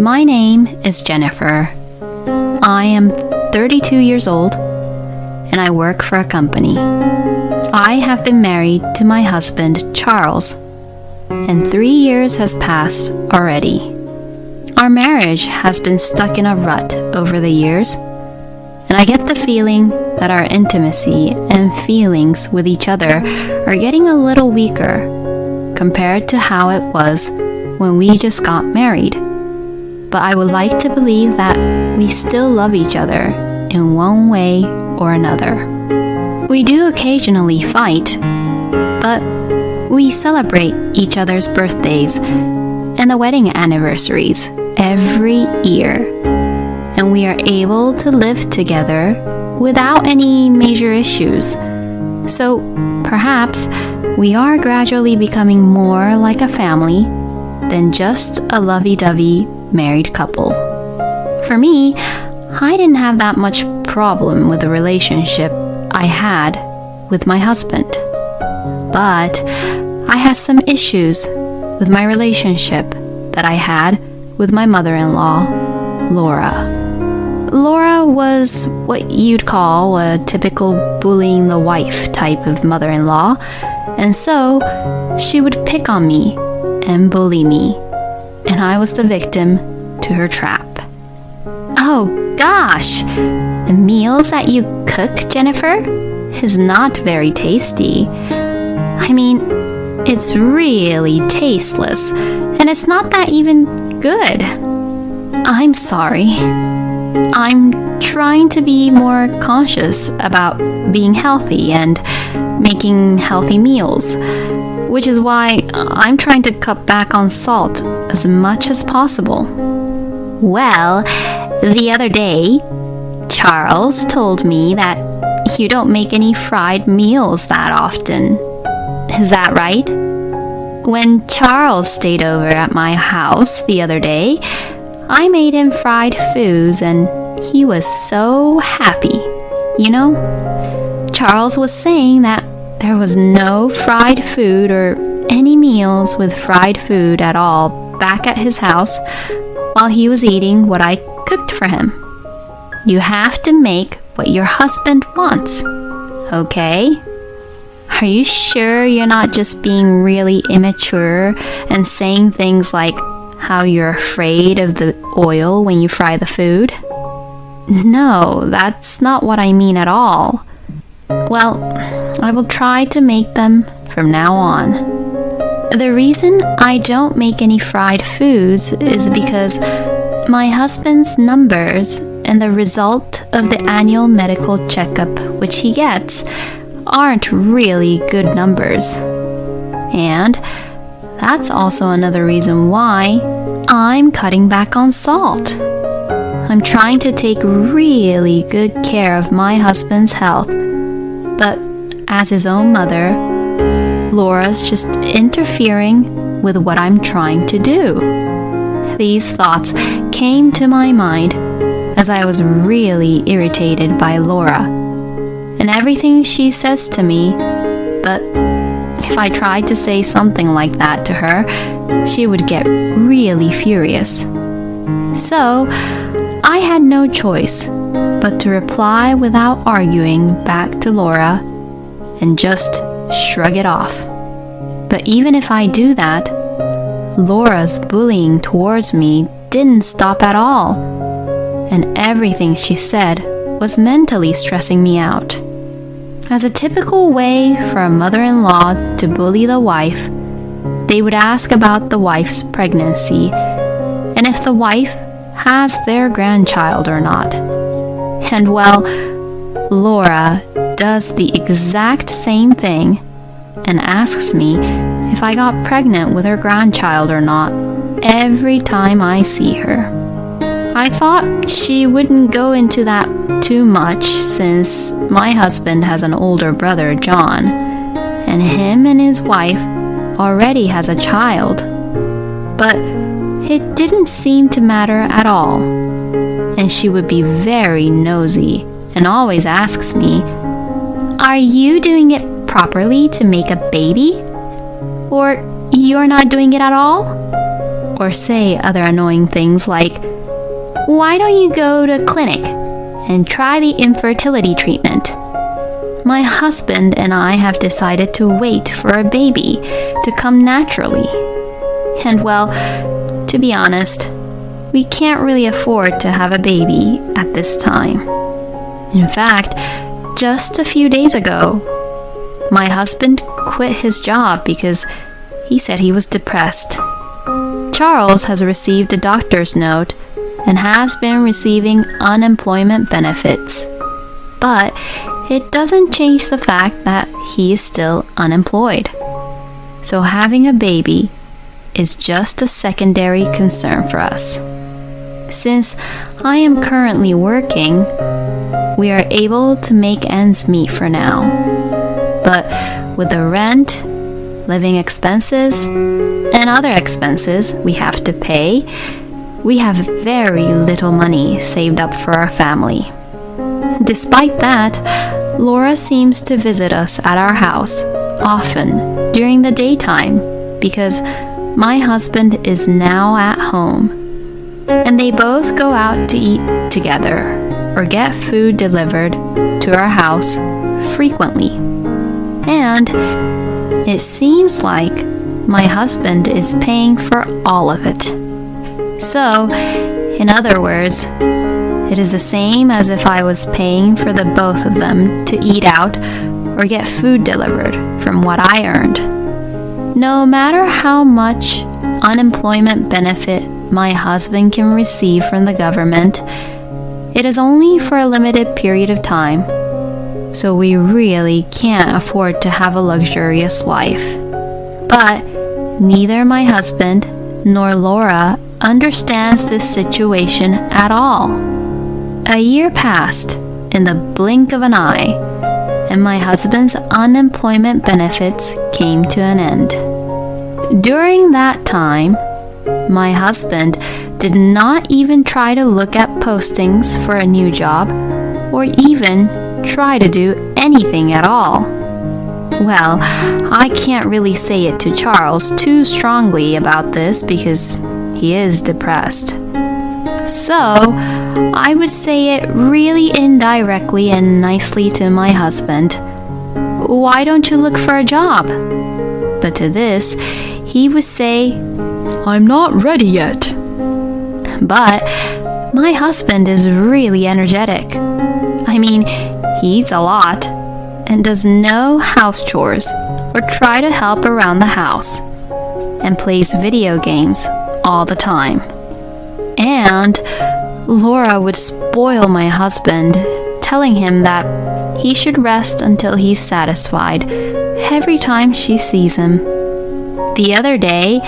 My name is Jennifer. I am 32 years old and I work for a company. I have been married to my husband, Charles, and 3 years has passed already. Our marriage has been stuck in a rut over the years, and I get the feeling that our intimacy and feelings with each other are getting a little weaker compared to how it was when we just got married. But I would like to believe that we still love each other in one way or another. We do occasionally fight, but we celebrate each other's birthdays and the wedding anniversaries every year, and we are able to live together without any major issues. So perhaps we are gradually becoming more like a family than just a lovey-dovey married couple. For me, I didn't have that much problem with the relationship I had with my husband. But I had some issues with my relationship that I had with my mother-in-law, Laura. Laura was what you'd call a typical bullying the wife type of mother-in-law, and so she would pick on me and bully me, and I was the victim to her trap. Oh gosh, the meals that you cook, Jennifer, is not very tasty. I mean, it's really tasteless, and it's not that even good. I'm sorry. I'm trying to be more conscious about being healthy and making healthy meals, which is why I'm trying to cut back on salt as much as possible. Well, the other day, Charles told me that you don't make any fried meals that often. Is that right? When Charles stayed over at my house the other day, I made him fried foods and he was so happy. You know, Charles was saying that there was no fried food or any meals with fried food at all back at his house while he was eating what I cooked for him. You have to make what your husband wants, okay? Are you sure you're not just being really immature and saying things like how you're afraid of the oil when you fry the food? No, that's not what I mean at all. Well, I will try to make them from now on. The reason I don't make any fried foods is because my husband's numbers and the result of the annual medical checkup which he gets aren't really good numbers. And that's also another reason why I'm cutting back on salt. I'm trying to take really good care of my husband's health, but as his own mother, Laura's just interfering with what I'm trying to do. These thoughts came to my mind as I was really irritated by Laura and everything she says to me, but if I tried to say something like that to her, she would get really furious. So I had no choice but to reply without arguing back to Laura and just shrug it off. But even if I do that, Laura's bullying towards me didn't stop at all, and everything she said was mentally stressing me out. As a typical way for a mother-in-law to bully the wife, they would ask about the wife's pregnancy and if the wife has their grandchild or not. And well, Laura does the exact same thing and asks me if I got pregnant with her grandchild or not every time I see her. I thought she wouldn't go into that too much since my husband has an older brother, John, and him and his wife already has a child. But it didn't seem to matter at all, and she would be very nosy and always asks me, "Are you doing it properly to make a baby? Or you're not doing it at all?" or say other annoying things like, "Why don't you go to a clinic and try the infertility treatment?" My husband and I have decided to wait for a baby to come naturally. And well, to be honest, we can't really afford to have a baby at this time. In fact, just a few days ago, my husband quit his job because he said he was depressed. Charles has received a doctor's note and has been receiving unemployment benefits. But it doesn't change the fact that he is still unemployed. So having a baby is just a secondary concern for us. Since I am currently working, we are able to make ends meet for now. But with the rent, living expenses, and other expenses we have to pay, we have very little money saved up for our family. Despite that, Laura seems to visit us at our house often during the daytime because my husband is now at home, and they both go out to eat together or get food delivered to our house frequently. And it seems like my husband is paying for all of it. So, in other words, it is the same as if I was paying for the both of them to eat out or get food delivered from what I earned. No matter how much unemployment benefit my husband can receive from the government, it is only for a limited period of time, so we really can't afford to have a luxurious life. But neither my husband nor Laura understands this situation at all. A year passed in the blink of an eye, and my husband's unemployment benefits came to an end. During that time, my husband did not even try to look at postings for a new job or even try to do anything at all. Well, I can't really say it to Charles too strongly about this because he is depressed. So, I would say it really indirectly and nicely to my husband. "Why don't you look for a job?" But to this, he would say, "I'm not ready yet." But my husband is really energetic. I mean, he eats a lot and does no house chores or try to help around the house and plays video games all the time. And Laura would spoil my husband, telling him that he should rest until he's satisfied every time she sees him. The other day,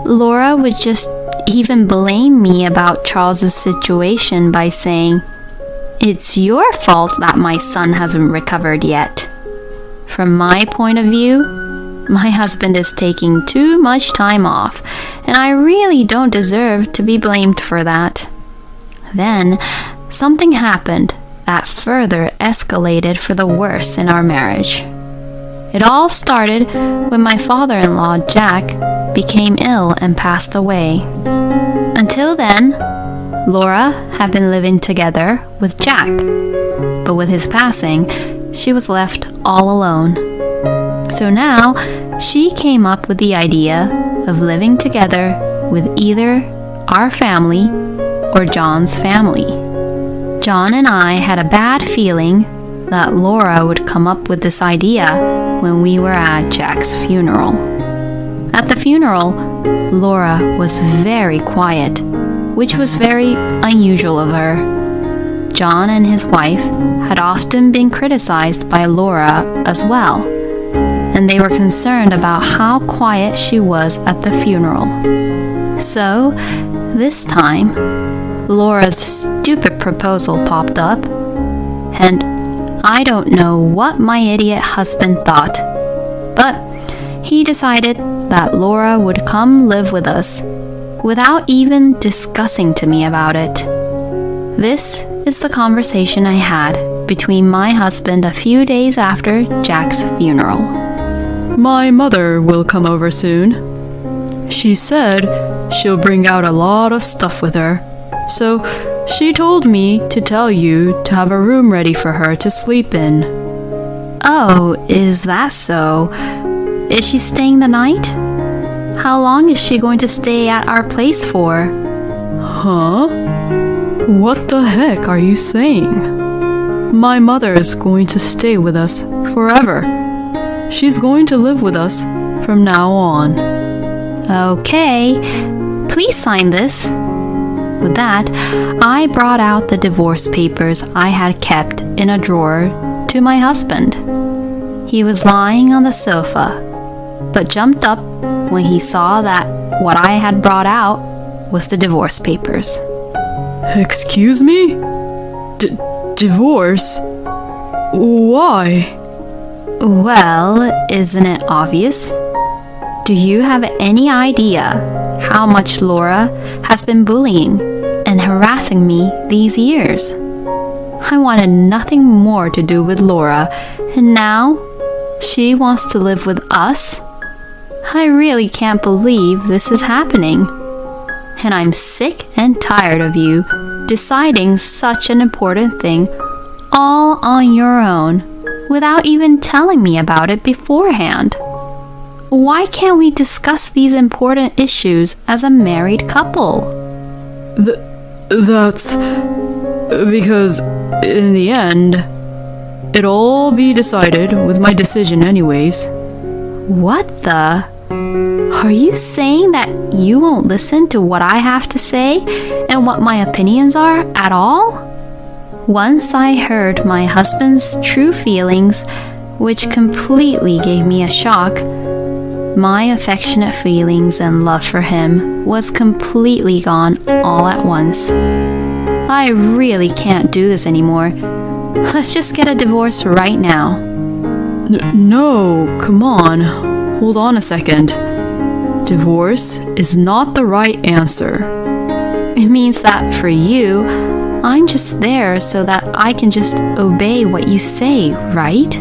Laura would just even blame me about Charles's situation by saying, "It's your fault that my son hasn't recovered yet." From my point of view, my husband is taking too much time off, and I really don't deserve to be blamed for that. Then, something happened that further escalated for the worse in our marriage. It all started when my father-in-law, Jack, became ill and passed away. Until then, Laura had been living together with Jack, but with his passing, she was left all alone. So now, she came up with the idea of living together with either our family or John's family. John and I had a bad feeling that Laura would come up with this idea when we were at Jack's funeral. At the funeral, Laura was very quiet, which was very unusual of her. John and his wife had often been criticized by Laura as well, and they were concerned about how quiet she was at the funeral. So, this time, Laura's stupid proposal popped up, and I don't know what my idiot husband thought, but he decided that Laura would come live with us without even discussing to me about it. This is the conversation I had between my husband a few days after Jack's funeral. "My mother will come over soon. She said she'll bring out a lot of stuff with her. So she told me to tell you to have a room ready for her to sleep in. Oh, is that so? Is she staying the night? How long is she going to stay at our place for? Huh? What the heck are you saying? My mother is going to stay with us forever. She's going to live with us from now on. Okay, please sign this. With that, I brought out the divorce papers I had kept in a drawer to my husband. He was lying on the sofa, but jumped up when he saw that what I had brought out was the divorce papers. Excuse me? Divorce? Why? Well, isn't it obvious? Do you have any idea how much Laura has been bullying and harassing me these years? I wanted nothing more to do with Laura, and now she wants to live with us? I really can't believe this is happening. And I'm sick and tired of you deciding such an important thing all on your own without even telling me about it beforehand. Why can't we discuss these important issues as a married couple? That's because in the end, it'll all be decided with my decision anyways. What the? Are you saying that you won't listen to what I have to say and what my opinions are at all? Once I heard my husband's true feelings, which completely gave me a shock, my affectionate feelings and love for him was completely gone all at once. I really can't do this anymore. Let's just get a divorce right now. No, come on. Hold on a second. Divorce is not the right answer. It means that for you, I'm just there so that I can just obey what you say, right?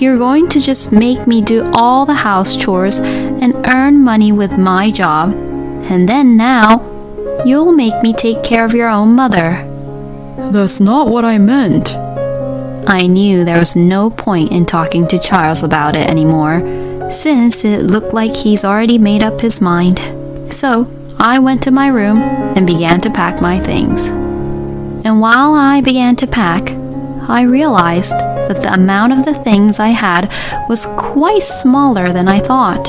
You're going to just make me do all the house chores and earn money with my job, and then now you'll make me take care of your own mother. That's not what I meant. I knew there was no point in talking to Charles about it anymore, since it looked like he's already made up his mind. So I went to my room and began to pack my things. And while I began to pack, I realized that the amount of the things I had was quite smaller than I thought.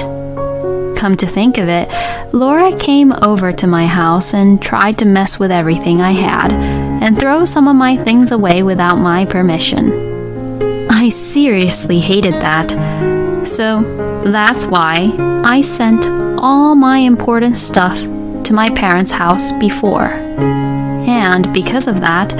Come to think of it, Laura came over to my house and tried to mess with everything I had and throw some of my things away without my permission. I seriously hated that. So that's why I sent all my important stuff to my parents' house before. And because of that,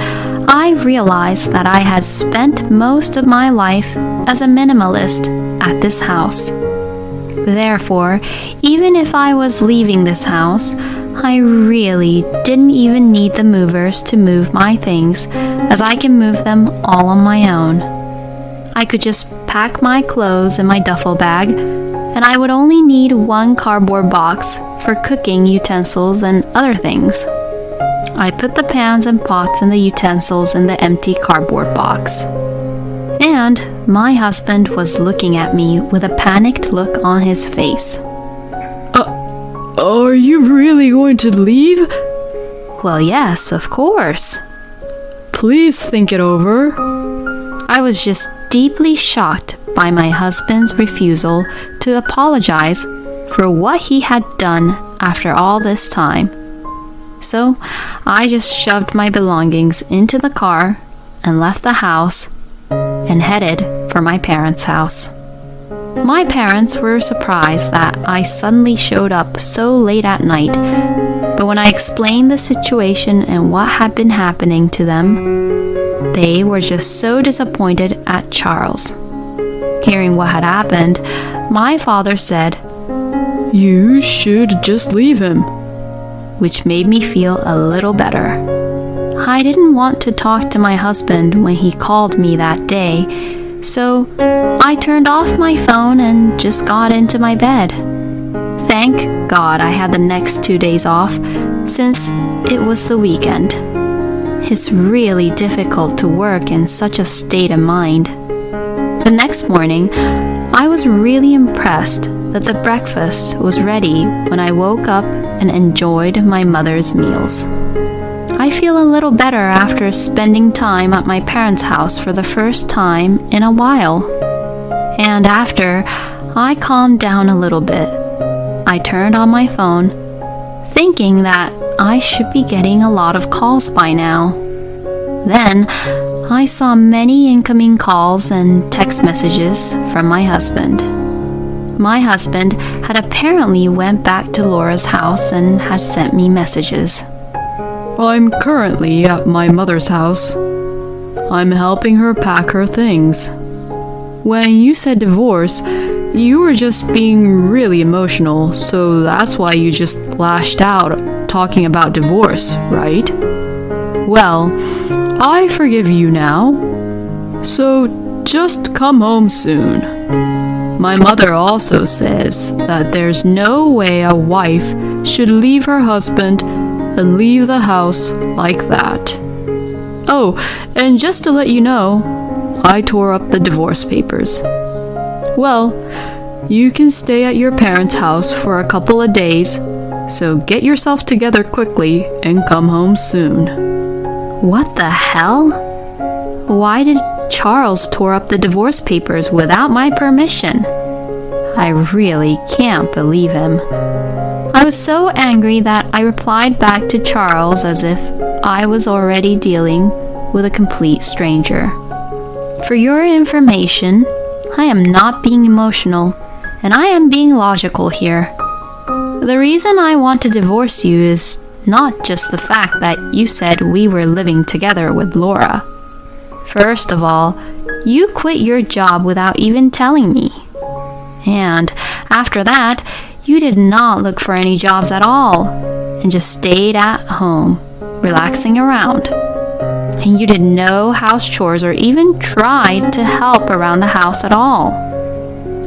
I realized that I had spent most of my life as a minimalist at this house. Therefore, even if I was leaving this house, I really didn't even need the movers to move my things, as I can move them all on my own. I could just pack my clothes in my duffel bag, and I would only need one cardboard box for cooking utensils and other things. I put the pans and pots and the utensils in the empty cardboard box. And my husband was looking at me with a panicked look on his face. Are you really going to leave? Well, yes, of course. Please think it over. I was just deeply shocked by my husband's refusal to apologize for what he had done after all this time. So I just shoved my belongings into the car and left the house and headed for my parents' house. My parents were surprised that I suddenly showed up so late at night, but when I explained the situation and what had been happening to them, they were just so disappointed at Charles. Hearing what had happened, my father said, "You should just leave him," which made me feel a little better. I didn't want to talk to my husband when he called me that day, so I turned off my phone and just got into my bed. Thank God I had the next 2 days off, since it was the weekend. It's really difficult to work in such a state of mind. The next morning, I was really impressed that the breakfast was ready when I woke up and enjoyed my mother's meals. I feel a little better after spending time at my parents' house for the first time in a while. And after I calmed down a little bit, I turned on my phone, thinking that I should be getting a lot of calls by now. Then I saw many incoming calls and text messages from my husband. My husband had apparently went back to Laura's house and had sent me messages. I'm currently at my mother's house. I'm helping her pack her things. When you said divorce, you were just being really emotional, so that's why you just lashed out talking about divorce, right? Well, I forgive you now. So just come home soon. My mother also says that there's no way a wife should leave her husband and leave the house like that. Oh, and just to let you know, I tore up the divorce papers. Well, you can stay at your parents' house for a couple of days, so get yourself together quickly and come home soon. What the hell? Why did Charles tore up the divorce papers without my permission? I really can't believe him. I was so angry that I replied back to Charles as if I was already dealing with a complete stranger. For your information, I am not being emotional, and I am being logical here. The reason I want to divorce you is not just the fact that you said we were living together with Laura. First of all, you quit your job without even telling me. And after that, you did not look for any jobs at all and just stayed at home, relaxing around. And you did no house chores or even tried to help around the house at all.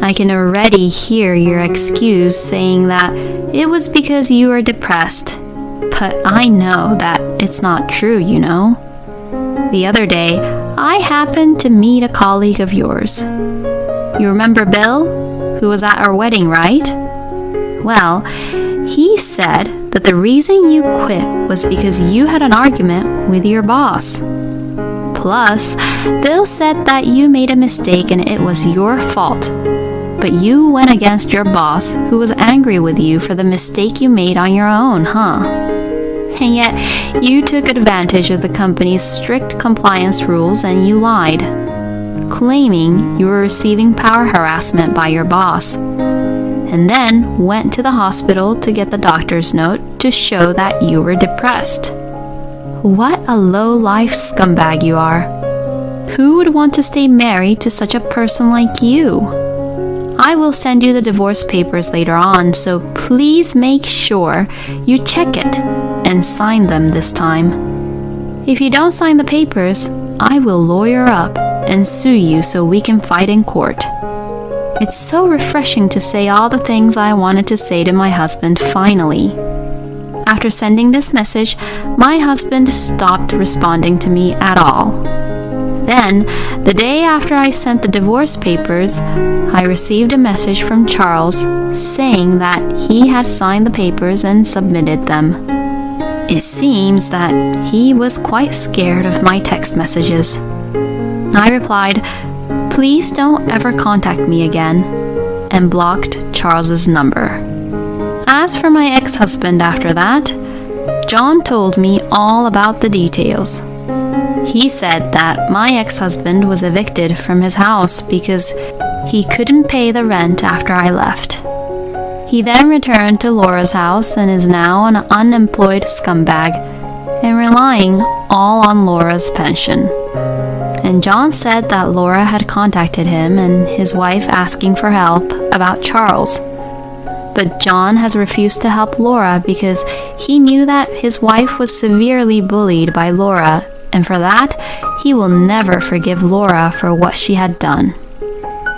I can already hear your excuse saying that it was because you were depressed, but I know that it's not true, you know. The other day, I happened to meet a colleague of yours. You remember Bill, who was at our wedding, right? Well, he said that the reason you quit was because you had an argument with your boss. Plus, Bill said that you made a mistake and it was your fault. But you went against your boss, who was angry with you for the mistake you made on your own, huh? And yet, you took advantage of the company's strict compliance rules and you lied, claiming you were receiving power harassment by your boss, and then went to the hospital to get the doctor's note to show that you were depressed. What a low-life scumbag you are. Who would want to stay married to such a person like you? I will send you the divorce papers later on, so please make sure you check it and sign them this time. If you don't sign the papers, I will lawyer up and sue you so we can fight in court. It's so refreshing to say all the things I wanted to say to my husband finally. After sending this message, my husband stopped responding to me at all. Then, the day after I sent the divorce papers, I received a message from Charles saying that he had signed the papers and submitted them. It seems that he was quite scared of my text messages. I replied, "Please don't ever contact me again," and blocked Charles's number. As for my ex-husband after that, John told me all about the details. He said that my ex-husband was evicted from his house because he couldn't pay the rent after I left. He then returned to Laura's house and is now an unemployed scumbag and relying all on Laura's pension. And John said that Laura had contacted him and his wife asking for help about Charles. But John has refused to help Laura because he knew that his wife was severely bullied by Laura, and for that, he will never forgive Laura for what she had done.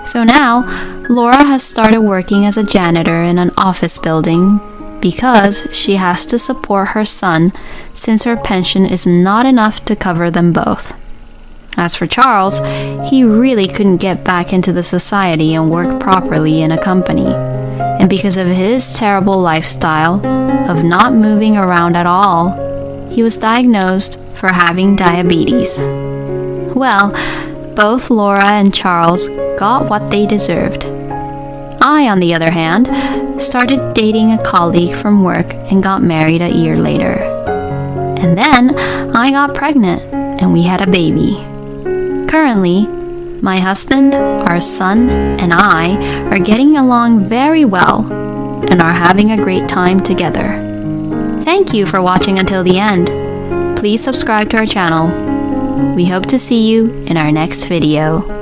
So now, Laura has started working as a janitor in an office building because she has to support her son since her pension is not enough to cover them both. As for Charles, he really couldn't get back into the society and work properly in a company. And because of his terrible lifestyle of not moving around at all, he was diagnosed for having diabetes. Well, both Laura and Charles got what they deserved. I, on the other hand, started dating a colleague from work and got married a year later. And then I got pregnant and we had a baby. Currently, my husband, our son, and I are getting along very well and are having a great time together. Thank you for watching until the end. Please subscribe to our channel. We hope to see you in our next video.